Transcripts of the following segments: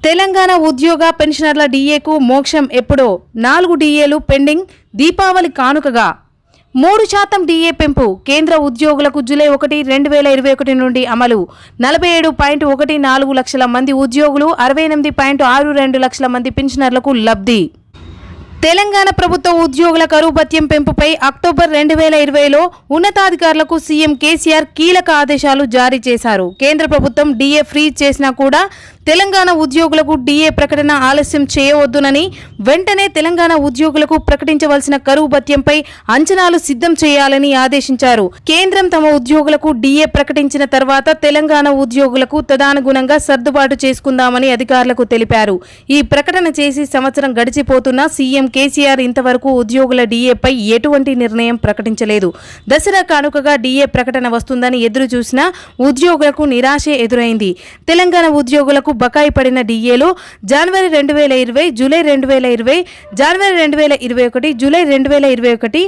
తెలంగాణ ఉద్యోగ పెన్షనర్ల డిఏకు మోక్షం ఎప్పుడో 4 డిఏలు పెండింగ్. దీపావళి కానుకగా 3% డిఏ పెంపు కేంద్ర ఉద్యోగులకు జూలై 1, 2021 నుండి అమలు. 47.14 లక్షల మంది ఉద్యోగులు, 68.62 లక్షల మంది పెన్షనర్లకు లబ్ధి. తెలంగాణ ప్రభుత్వ ఉద్యోగుల కరువు భత్యం పెంపుపై అక్టోబర్ 2020లో ఉన్నతాధికారులకు సీఎం కేసీఆర్ కీలక ఆదేశాలు జారీ చేశారు. కేంద్ర ప్రభుత్వం డిఏ ఫ్రీజ్ చేసినా కూడా తెలంగాణ ఉద్యోగులకు డిఏ ప్రకటన ఆలస్యం చేయవద్దునని, వెంటనే తెలంగాణ ఉద్యోగులకు ప్రకటించవలసిన కరువు భత్యంపై అంచనాలు సిద్ధం చేయాలని ఆదేశించారు. కేంద్రం తమ ఉద్యోగులకు డిఏ ప్రకటించిన తర్వాత తెలంగాణ ఉద్యోగులకు తదనుగుణంగా సర్దుబాటు చేసుకుందామని అధికారులకు తెలిపారు. ఈ ప్రకటన చేసి సంవత్సరం గడిచిపోతున్నా సీఎం కేసీఆర్ ఇంతవరకు ఉద్యోగుల డిఏపై ఎటువంటి నిర్ణయం ప్రకటించలేదు. దసరా కానుకగా డిఏ ప్రకటన వస్తుందని ఎదురు చూసినా ఉద్యోగులకు నిరాశే ఎదురైంది. తెలంగాణ ఉద్యోగులకు బకాయి పడిన డిఏలో జనవరి 2020, జూలై 2020, జనవరి 2021, జూలై 2021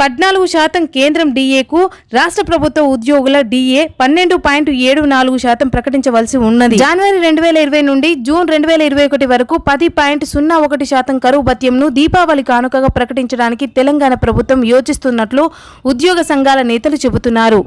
14% కేంద్రం డిఏకు, రాష్ట్ర ప్రభుత్వ ఉద్యోగుల డిఏ 12.74% ప్రకటించవలసి ఉన్నది. జనవరి 2020 నుండి జూన్ 2021 వరకు 10.01% కరువు భత్యంను దీపావళి కానుకగా ప్రకటించడానికి తెలంగాణ ప్రభుత్వం యోచిస్తున్నట్లు ఉద్యోగ సంఘాల నేతలు చెబుతున్నారు.